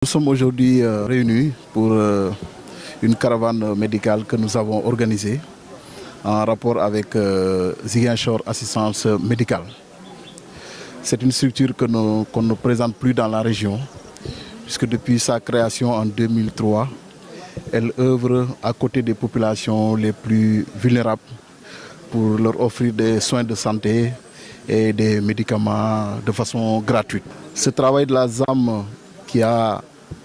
Nous sommes aujourd'hui réunis pour une caravane médicale que nous avons organisée en rapport avec Ziguinchor Assistance Médicale. C'est une structure qu'on ne présente plus dans la région, puisque depuis sa création en 2003, elle œuvre à côté des populations les plus vulnérables pour leur offrir des soins de santé et des médicaments de façon gratuite. Ce travail de la ZAM qui a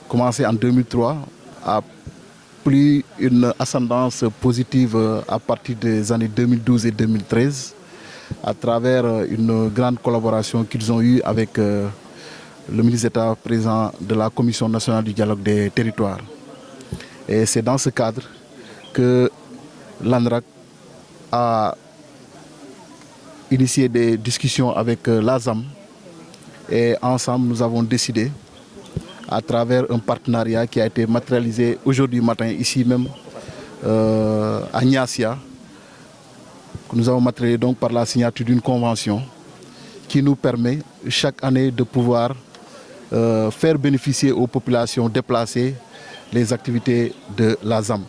commencé en 2003 a pris une ascendance positive à partir des années 2012 et 2013 à travers une grande collaboration qu'ils ont eue avec le ministre d'État présent de la Commission nationale du dialogue des territoires. Et c'est dans ce cadre que l'ANRAC a initié des discussions avec l'AZAM et ensemble nous avons décidé à travers un partenariat qui a été matérialisé aujourd'hui matin ici même à Niassia, que nous avons matérialisé donc par la signature d'une convention qui nous permet chaque année de pouvoir faire bénéficier aux populations déplacées les activités de la ZAM.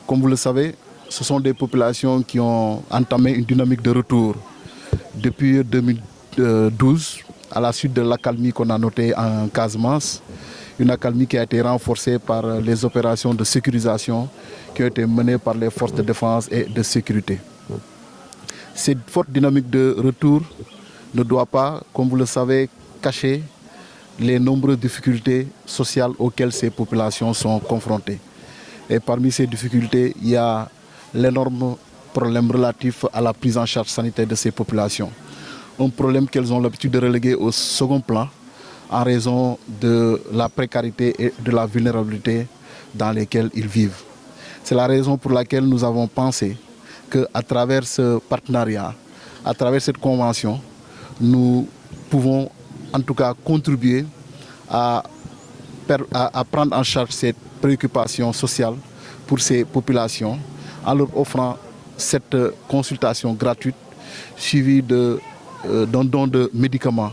Comme vous le savez, ce sont des populations qui ont entamé une dynamique de retour depuis 2012 à la suite de l'accalmie qu'on a notée en Casamance, une accalmie qui a été renforcée par les opérations de sécurisation qui ont été menées par les forces de défense et de sécurité. Cette forte dynamique de retour ne doit pas, comme vous le savez, cacher les nombreuses difficultés sociales auxquelles ces populations sont confrontées. Et parmi ces difficultés, il y a l'énorme problème relatif à la prise en charge sanitaire de ces populations. Un problème qu'elles ont l'habitude de reléguer au second plan en raison de la précarité et de la vulnérabilité dans lesquelles ils vivent. C'est la raison pour laquelle nous avons pensé qu'à travers ce partenariat, à travers cette convention, nous pouvons en tout cas contribuer à prendre en charge cette préoccupation sociale pour ces populations en leur offrant cette consultation gratuite suivie d'un don de médicaments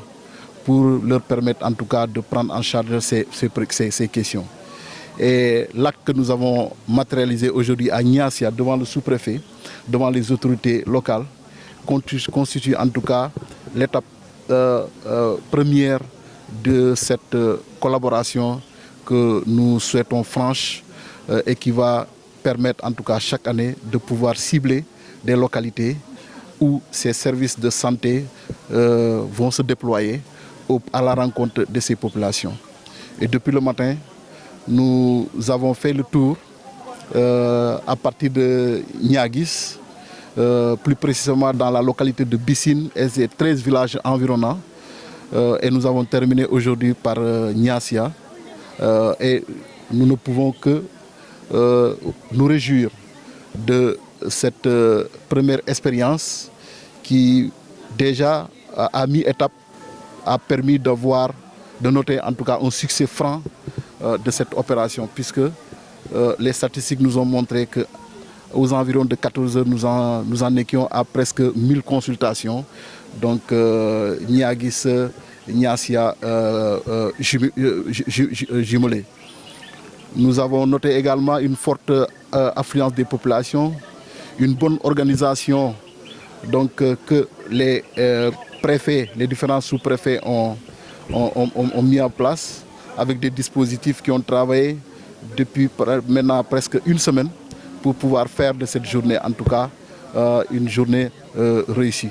pour leur permettre en tout cas de prendre en charge ces questions. Et l'acte que nous avons matérialisé aujourd'hui à Niassia devant le sous-préfet, devant les autorités locales, constitue en tout cas l'étape première de cette collaboration que nous souhaitons franche et qui va permettre en tout cas chaque année de pouvoir cibler des localités où ces services de santé vont se déployer à la rencontre de ces populations. Et depuis le matin, nous avons fait le tour à partir de Niagis, plus précisément dans la localité de Bissine et ses 13 villages environnants. Et nous avons terminé aujourd'hui par Niassia. Et nous ne pouvons que nous réjouir de cette première expérience qui déjà à mi-étape a permis de noter en tout cas un succès franc de cette opération, puisque les statistiques nous ont montré qu'aux environs de 14 heures, nous en étions à presque 1000 consultations. Donc Niagis, Niassia jumelé. Nous avons noté également une forte affluence des populations, une bonne organisation donc, que les préfets, les différents sous-préfets ont mis en place avec des dispositifs qui ont travaillé depuis maintenant presque une semaine pour pouvoir faire de cette journée en tout cas une journée réussie.